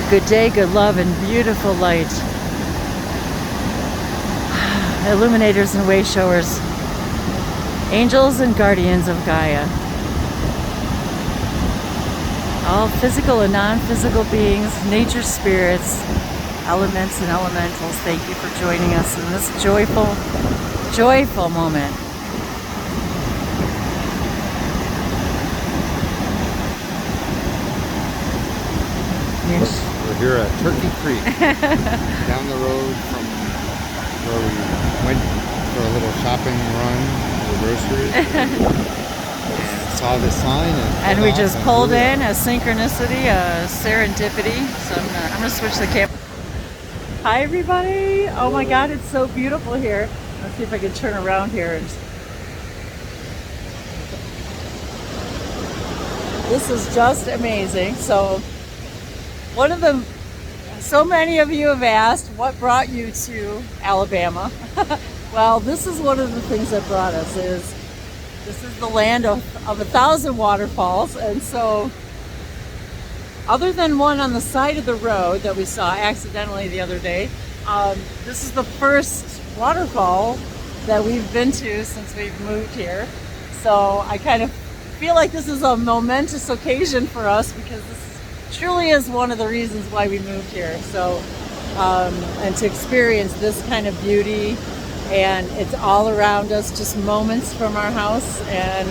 Good day, good love, and beautiful light. Illuminators and way showers. Angels and guardians of Gaia. All physical and non-physical beings, nature spirits, elements and elementals. Thank you for joining us in this joyful, joyful moment. Yes. We're here at Turkey Creek, down the road from where we went for a little shopping run to the grocery. And saw this sign and we just pulled in a Synchronicity, a Serendipity. So I'm gonna switch the camera. Hi everybody! Oh my God, it's so beautiful here. Let's see if I can turn around here. This is just amazing. So so many of you have asked, what brought you to Alabama? Well, this is one of the things that brought us. This is the land of 1,000 waterfalls, and so other than one on the side of the road that we saw accidentally the other day, this is the first waterfall that we've been to since we've moved here. So I kind of feel like this is a momentous occasion for us because this truly is one of the reasons why we moved here. So and to experience this kind of beauty, and it's all around us, just moments from our house. And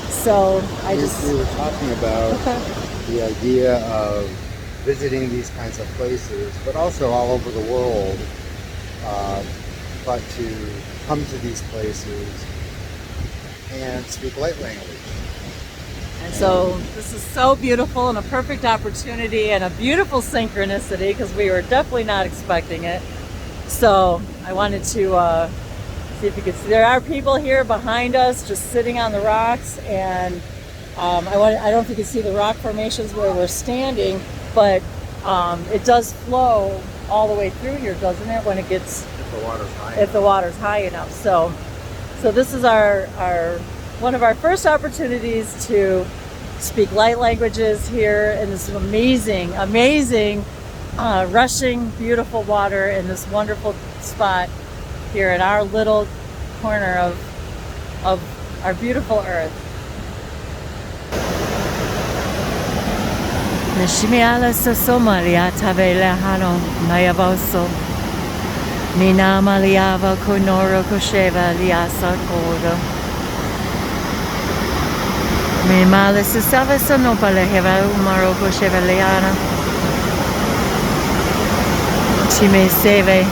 so we were talking about the idea of visiting these kinds of places, but also all over the world, but to come to these places and speak light language. And so this is so beautiful and a perfect opportunity and a beautiful synchronicity because we were definitely not expecting it. So I wanted to see if you could see. There are people here behind us just sitting on the rocks, and I don't know if you can see the rock formations where we're standing, but it does flow all the way through here, doesn't it, when it gets, if the water's high enough. So this is our one of our first opportunities to speak light languages here in this amazing, rushing, beautiful water in this wonderful spot here in our little corner of our beautiful earth. Nishimiala Somalia Tavela Hano Mayavoso Mina Maliava Konoro Kosheva Liasa Kodo. Mi male se stava sono paleheva Maroko Chevaliana. Ci me seve.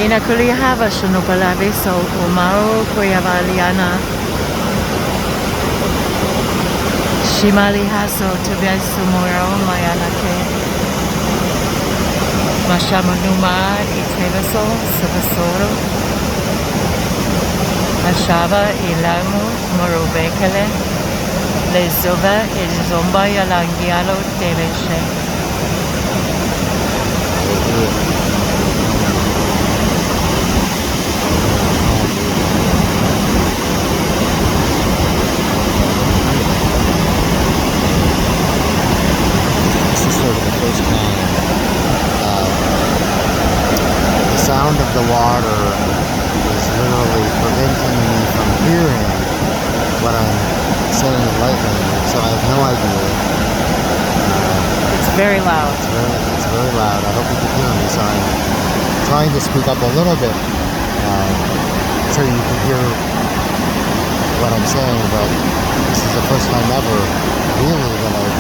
Ina kulihava sono palave so Umaro Koyavaliana. Shimali haso Tabesu Moro Mayanake. Mashamanuma Itevaso Savasoro. Ashava Ilamu Morobekele. Les Zova et Zomba Yalangialo Deveshe. This is sort of the first time the sound of the water is literally preventing me from hearing what I'm saying in light language, so I have no idea. It's very loud. It's very loud. I hope you can hear me, so I'm trying to speak up a little bit so you can hear what I'm saying, but this is the first time ever really that I've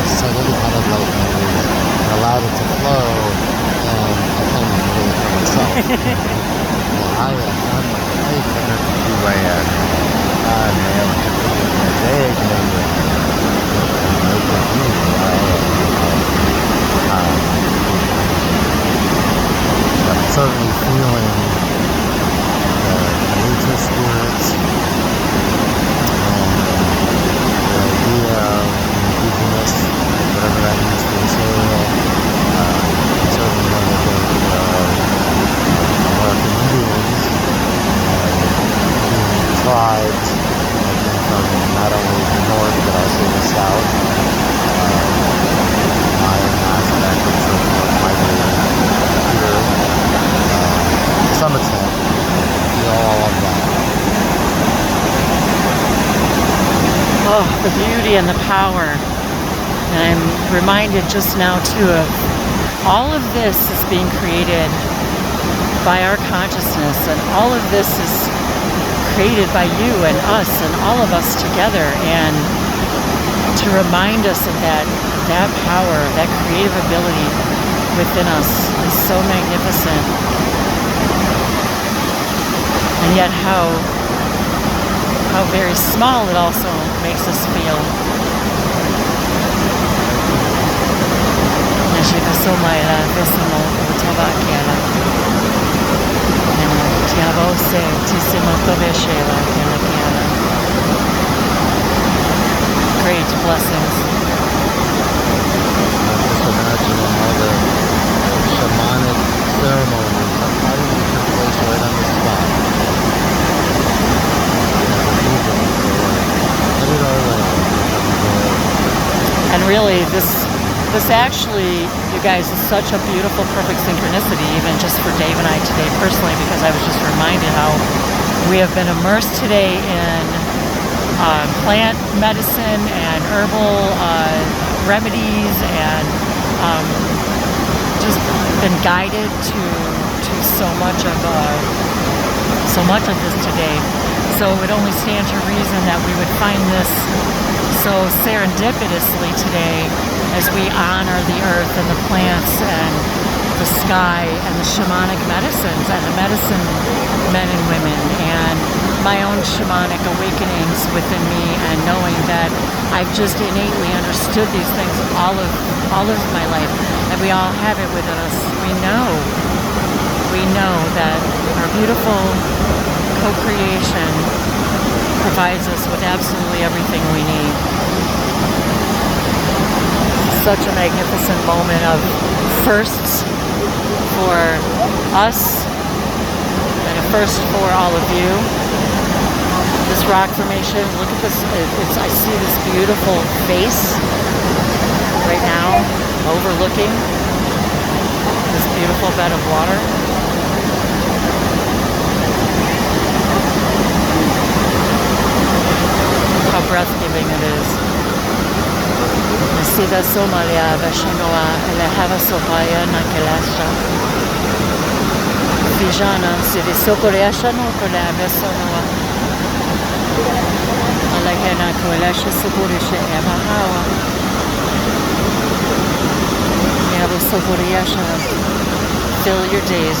said any kind of light language and allowed it to flow, and I can't even really hear myself. I cannot do I'm certainly feeling the nature spirits and the idea of indigenous, whatever that means for this area. I certainly know that there are more the beauty and the power. And I'm reminded just now too of all of this is being created by our consciousness, and all of this is created by you and us and all of us together. And to remind us of that power, that creative ability within us is so magnificent. And yet how very small it also makes us feel. Great blessings. Just imagining all the shamanic ceremonies that probably took place right on the spot. And really, this actually, you guys, is such a beautiful, perfect synchronicity, even just for Dave and I today personally, because I was just reminded how we have been immersed today in plant medicine and herbal remedies, and just been guided to so much of this today. So it would only stand to reason that we would find this so serendipitously today as we honor the earth and the plants and the sky and the shamanic medicines and the medicine men and women and my own shamanic awakenings within me, and knowing that I've just innately understood these things all of my life, and we all have it within us. We know that our beautiful co-creation provides us with absolutely everything we need. Such a magnificent moment of firsts for us and a first for all of you. This rock formation, look at this, I see this beautiful face right now overlooking this beautiful bed of water. How breathgiving it is. Sida Somalia Vashinoa Elehava Sopaya Nakelasha Vijana Sidi Sokoreasha no Kolava Sonoa Alakena Kolasha Sokorisha Emahawa Yabo Sokoriasha. Fill your days,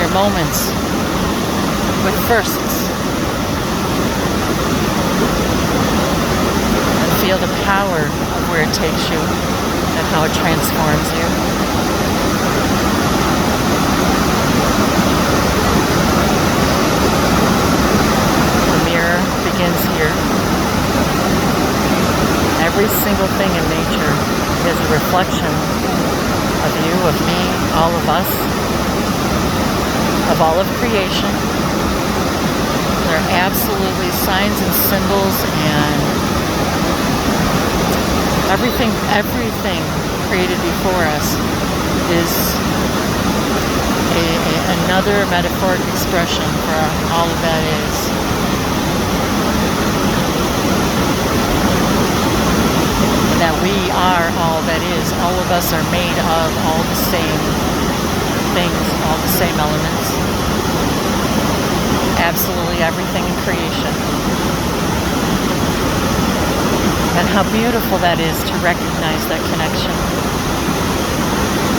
your moments with firsts. Feel the power of where it takes you and how it transforms you. The mirror begins here. Every single thing in nature is a reflection of you, of me, all of us, of all of creation. They're absolutely signs and symbols, and everything created before us is another metaphoric expression for all of that is. And that we are all that is. All of us are made of all the same things, all the same elements. Absolutely everything in creation. And how beautiful that is to recognize that connection,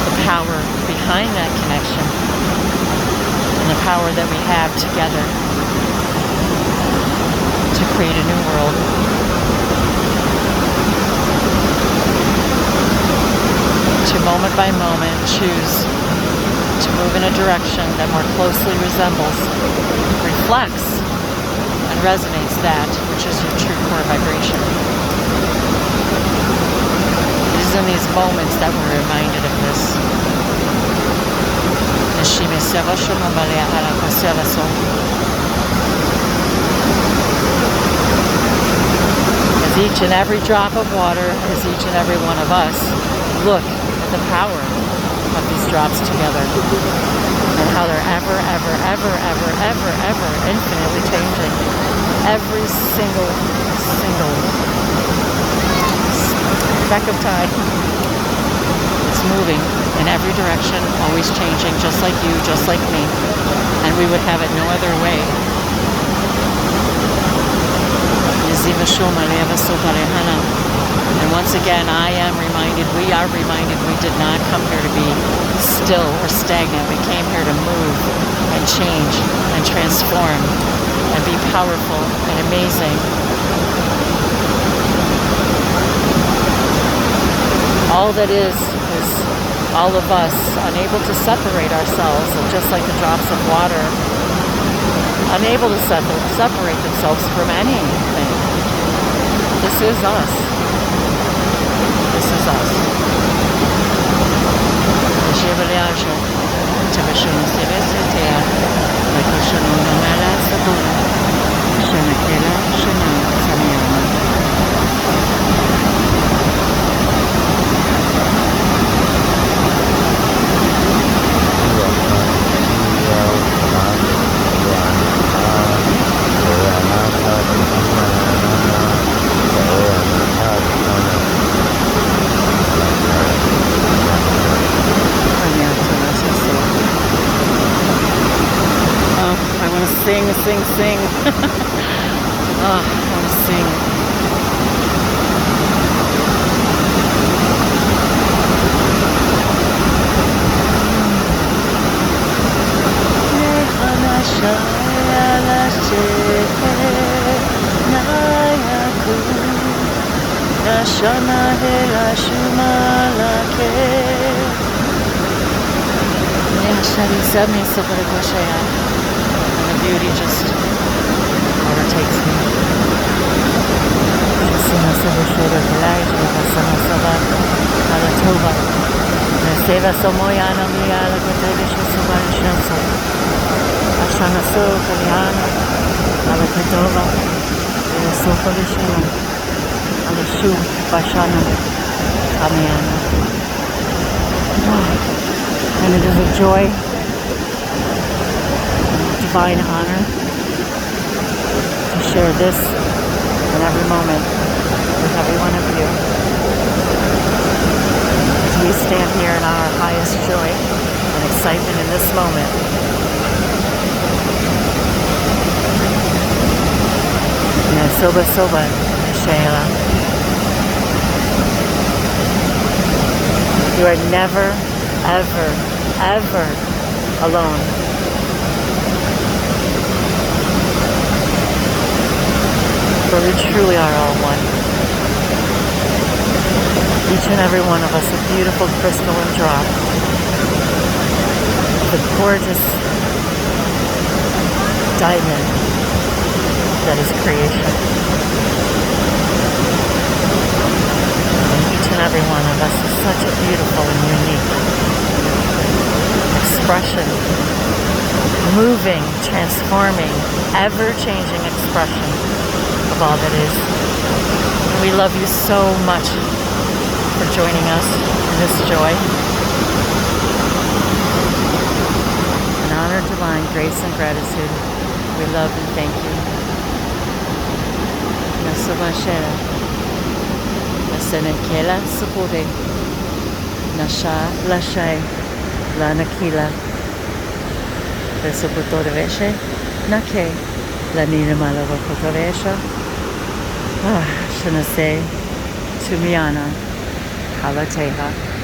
the power behind that connection, and the power that we have together to create a new world. To moment by moment choose to move in a direction that more closely resembles, reflects, and resonates that which is your true core vibration. It is in these moments that we're reminded of this. As each and every drop of water, as each and every one of us look at the power of these drops together, and how they're ever infinitely changing. Every single single speck of time. It's moving in every direction, always changing, just like you, just like me. And we would have it no other way. And once again, I am reminded, we are reminded, we did not come here to be still or stagnant. We came here to move and change and transform and be powerful and amazing. All that is all of us unable to separate ourselves, and just like the drops of water, unable to separate themselves from anything. This is us. This is us. Sing. Oh, I want to sing. The beauty just overtakes me. And it is a joy, divine honor to share this in every moment with every one of you. As we stand here in our highest joy and excitement in this moment. Soba Soba, Shayla. You are never, ever, ever alone. For we truly are all one. Each and every one of us a beautiful crystalline drop. The gorgeous diamond that is creation. And each and every one of us is such a beautiful and unique expression. Moving, transforming, ever-changing expression of all that is. And we love you so much for joining us in this joy. In honor, divine grace, and gratitude, we love and thank you. Nasubashera, Nasenekela Supure, Nasha Lashai, Lanakila, Vesuputore Nake, Lanina Malavakotavesha, Shanase, Tumiana, Halateha.